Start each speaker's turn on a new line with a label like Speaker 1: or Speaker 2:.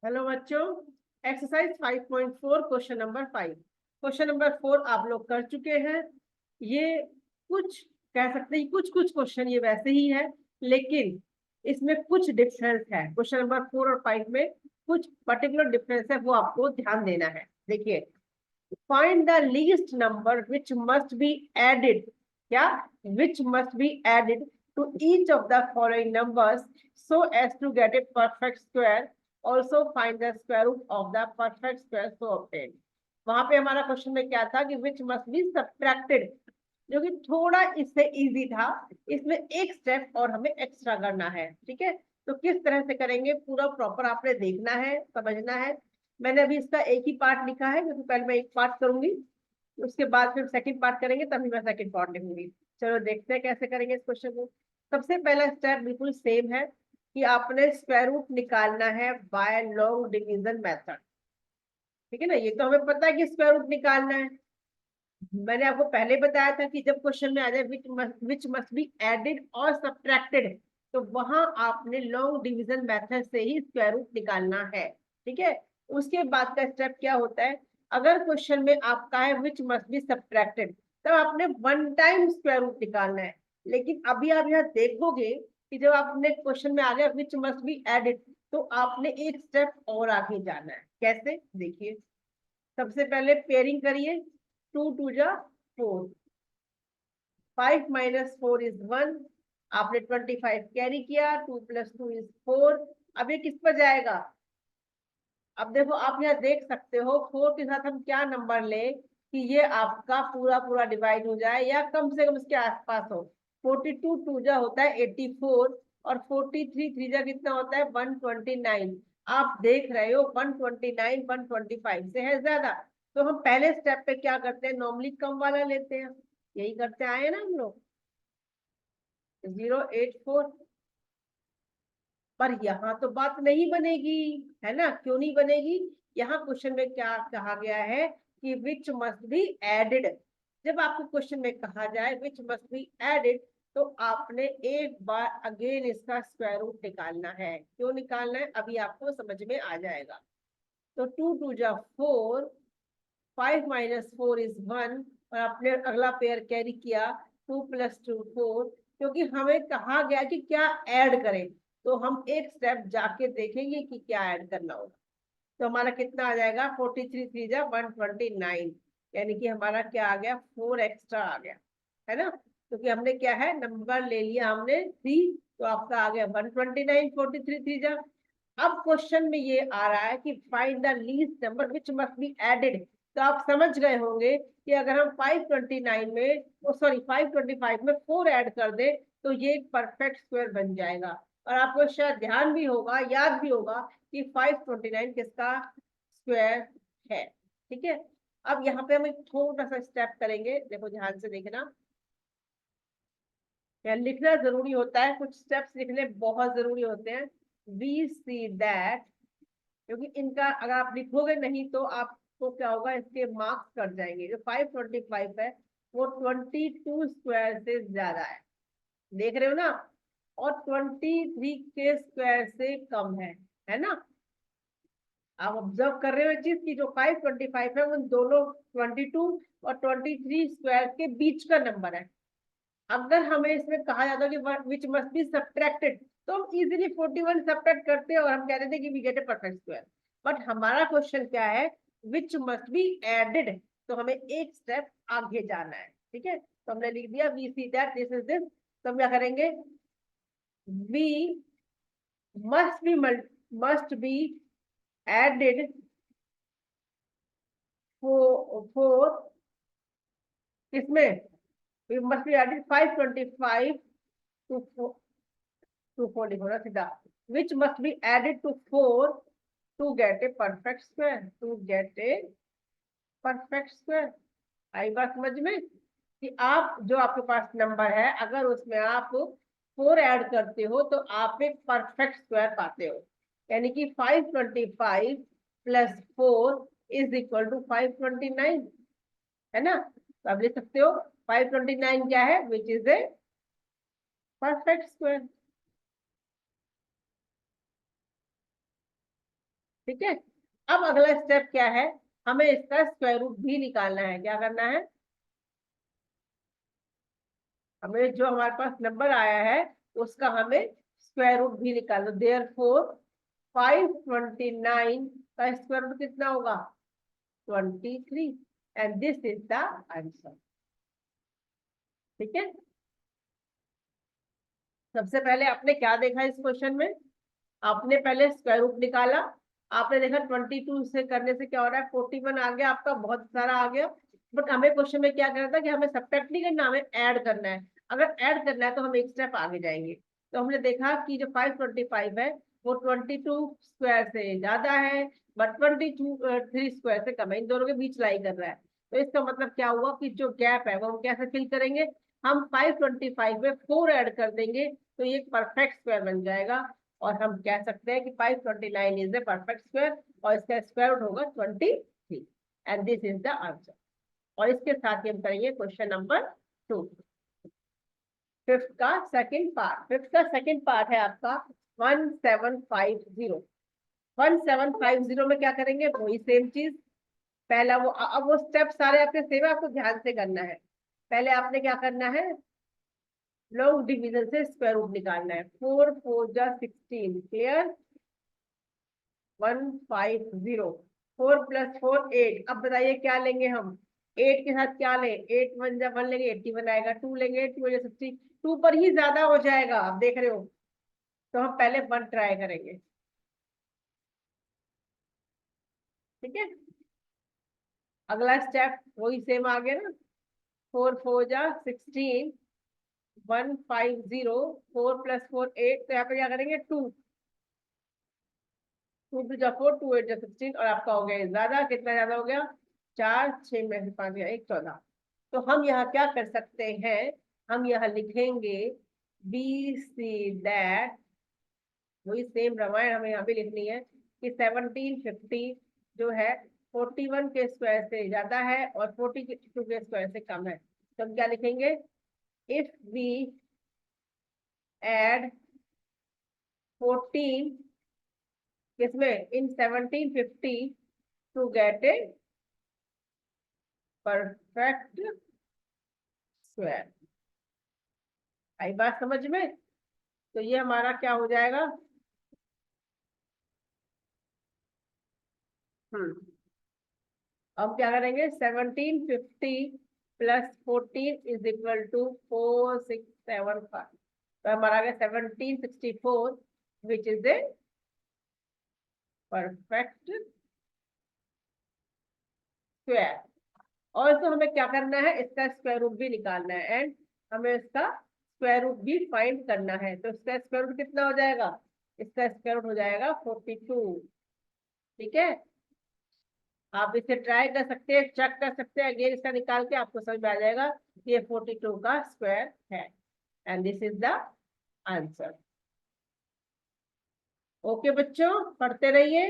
Speaker 1: Hello बच्चों, exercise 5.4 question number 5। Question number 4 आप लोग कर चुके हैं। ये कुछ कह सकते हैं, कुछ कुछ क्वेश्चन ये वैसे ही है, लेकिन इसमें कुछ डिफरेंस है। क्वेश्चन नंबर 4 और 5 में कुछ पर्टिकुलर डिफरेंस है, वो आपको ध्यान देना है। देखिए, find the least number which must be added, क्या which must be added to each of the following numbers so as to get a perfect square. Also find the square root of the perfect square so obtained. वहां पे हमारा question में क्या था कि which must be subtracted, जो कि थोड़ा इससे इजी था। इसमें एक स्टेप और हमें एक्स्ट्रा करना है। ठीक है, तो किस तरह से करेंगे पूरा प्रॉपर आपने देखना है, समझना है। मैंने अभी इसका एक ही पार्ट लिखा है, क्योंकि पहले मैं एक पार्ट करूंगी, उसके बाद फिर सेकंड पार्ट करेंगे, तभी मैं सेकंड पार्ट लिखूंगी। चलो देखते हैं कैसे करेंगे इस क्वेश्चन को। सबसे पहला स्टेप बिल्कुल सेम है कि आपने स्क्वायर रूट निकालना है बाय लॉन्ग डिवीजन मेथड। ठीक है ना, ये तो हमें पता है कि स्क्वायर रूट निकालना है। मैंने आपको पहले बताया था कि जब क्वेश्चन में आ जाए विच मस्ट बी एडेड और सब्ट्रैक्टेड, तो वहां आपने लॉन्ग डिवीजन मेथड से ही स्क्वायर रूट निकालना है। ठीक है, उसके बाद का स्टेप क्या होता है, अगर क्वेश्चन में आपका है विच मस्ट बी सब्ट्रैक्टेड, तब आपने वन टाइम स्क्वायर रूट निकालना है। लेकिन अभी आप यहाँ देखोगे कि जब आपने क्वेश्चन में आ गया विच मस्ट बी एडेड, तो आपने एक स्टेप और आगे जाना है। कैसे, देखिए, सबसे पहले पेयरिंग करिए। 2 2 जा 4, 5 - 4 इज 1। आपने 25 कैरी किया, 2 + 2 इज 4। अब ये किस पर जाएगा, अब देखो आप यहाँ देख सकते हो 4 के साथ हम क्या नंबर ले कि ये आपका पूरा पूरा डिवाइड हो जाए, या कम से कम इसके आसपास हो। 42 2 जा होता है 84, और 43 3 जा कितना होता है 129। आप देख रहे हो 129 125 से है ज्यादा। तो हम पहले स्टेप पे क्या करते हैं, नॉर्मली कम वाला लेते हैं। यही करते आए ना हम लोग, 084। पर यहाँ तो बात नहीं बनेगी, है ना, क्यों नहीं बनेगी। यहाँ क्वेश्चन में क्या कहा गया है कि विच मस्ट बी एडेड। जब आपको क्वेश्चन में कहा जाए विच मस्ट बी एडेड, तो आपने एक बार अगेन इसका स्क्वायर रूट निकालना है। क्यों निकालना है, अभी आपको समझ में आ जाएगा। तो 2 2 जा 4, 5 - 4 इज 1, और आपने अगला पेयर कैरी किया, 2 + 2 4। क्योंकि हमें कहा गया कि क्या ऐड करें, तो हम एक स्टेप जाके देखेंगे कि क्या ऐड करना होगा। तो हमारा कितना आ जाएगा, 43 3 जा 129, यानी कि हमारा क्या आ गया, 4 एक्स्ट्रा आ गया, है ना। क्योंकि हमने क्या है, नंबर ले लिया हमने 3, तो आपका आ गया 129। 43 3 जा। अब क्वेश्चन में ये आ रहा है कि find the least number which must be added. तो आप समझ गए होंगे कि अगर हम 529 में, सॉरी 525 में 4 ऐड कर दे, तो ये एक परफेक्ट स्क्वायर बन जाएगा। और आपको शायद ध्यान भी होगा, याद भी होगा कि 529 किसका स्क्वायर है। ठीक है, अब यहाँ पे हम एक छोटा सा स्टेप करेंगे, देखो ध्यान से देखना। या लिखना जरूरी होता है, कुछ स्टेप्स लिखने बहुत जरूरी होते हैं। वी सी दैट, क्योंकि इनका अगर आप लिखोगे नहीं तो आपको क्या होगा, इसके मार्क्स कट जाएंगे। जो 525 है वो 22 स्क्वायर से ज्यादा है, देख रहे हो ना, और 23 के स्क्वायर से कम है ना। आप ऑब्जर्व कर रहे हो चीज की, जो 525 है उन दोनों 22 और 23 स्क्वायर के बीच का नंबर है। अगर हमें इसमें कहा जाता कि विच मस्ट बी सब्ट्रैक्टेड, तो हम इजीली 41 सब्ट्रैक्ट करते हैं और हम कहते थे कि we get a perfect square. But हमारा क्वेश्चन क्या है, विच मस्ट बी एडेड, तो हमें एक स्टेप आगे जाना है। ठीक है, तो हमने लिख दिया we see that this is this. तो हम क्या करेंगे, we must be added four, इसमें we must be added 525 to 4 लिखो ना सीधा, which must be added to 4 to get a perfect square, to get a perfect square. आई बात समझ में, कि आप जो आपके पास नंबर है, अगर उसमें आप 4 ऐड करते हो तो आप एक परफेक्ट स्क्वायर पाते हो। यानी कि 525 + 4 इज इक्वल टू 529, है ना। तो आप लिख सकते हो 529 क्या है, which is a perfect square. ठीक है। अब अगला स्टेप क्या है, हमें इसका स्क्वायर रूट भी निकालना है। क्या करना है, हमें जो हमारे पास नंबर आया है उसका हमें स्क्वायर रूट भी निकालना। देयरफॉर 529 का स्क्वायर रूट कितना होगा, 23, and this is the answer. ठीक है, सबसे पहले आपने क्या देखा इस क्वेश्चन में, आपने पहले स्क्वायर रूट निकाला। आपने देखा 22 से करने से क्या हो रहा है, 41 आ गया आपका, बहुत सारा आ गया। बट हमें क्वेश्चन में क्या करना था कि हमें सब्ट्रैक्ट नहीं करना, हमें ऐड करना है। अगर ऐड करना है तो हम एक स्टेप आगे जाएंगे। तो हमने देखा कि जो 525 है वो 22 स्क्वायर से ज्यादा है, बट 23 स्क्वायर से कम है, इन दोनों के बीच लाई कर रहा है। तो इसका मतलब क्या हुआ कि जो गैप है वो हम कैसे फिल करेंगे, हम 525 में 4 ऐड कर देंगे तो ये परफेक्ट स्क्वायर बन जाएगा। और हम कह सकते हैं कि 529 इज द परफेक्ट स्क्वायर, और इसका स्क्वायर रूट होगा 23, and this is the answer. और इसके साथ ही हम करेंगे क्वेश्चन नंबर 2, फिफ्थ का सेकंड पार्ट। फिफ्थ का सेकंड पार्ट है आपका 1750। 1750 में क्या करेंगे, वही सेम चीज। पहला वो, अब वो स्टेप सारे आपके सेम है, आपको ध्यान से करना है। पहले आपने क्या करना है, लॉन्ग डिवीजन से स्क्वायर रूट निकालना है। 4 4 जा 16, क्लियर। 150, 4 + 4 8। अब बताइए क्या लेंगे हम, 8 के साथ क्या लें, 8 1 जा 1 लेंगे, 81 आएगा। 2 लेंगे, 2 जा 60, 2 पर ही ज्यादा हो जाएगा, आप देख रहे हो। तो हम पहले 1 ट्राई करेंगे। ठीक है, अगला स्टेप वही सेम आ गया ना। 4 4 जा 16, 150, 4 + 4 8। तो यहाँ पे क्या करेंगे, 2, 2 2 जा 4, 2 8 जा 16, और आपका हो गया ज्यादा। कितना ज्यादा हो गया, 4 6 में से 5 गया 1 14। तो हम यहाँ क्या कर सकते हैं, हम यहाँ लिखेंगे बी सी दैट, वही सेम रामायण हमें यहाँ भी लिखनी है कि 1750 जो है 41 के स्क्वायर से ज्यादा है और 42 के स्क्वायर से कम है। तो हम क्या लिखेंगे, इफ वी एड 14 किसमें, in 1750 to get a perfect square. आई बात समझ में। तो ये हमारा क्या हो जाएगा, हम क्या करेंगे, 1750 + 14 इज इक्वल टू 4675। तो हमारा आ गया 1764, which is a perfect square. और तो हमें क्या करना है, इसका स्क्वायर रूट भी निकालना है, एंड हमें इसका स्क्वायर रूट भी फाइंड करना है। तो इसका स्क्वायर रूट कितना हो जाएगा, इसका स्क्वायर रूट हो जाएगा 42। ठीक है, आप इसे ट्राई कर सकते हैं, चेक कर सकते हैं, अगेन इसका निकाल के आपको समझ में आ जाएगा कि ये 42 का स्क्वायर है, and this is the answer. Okay बच्चों, पढ़ते रहिए।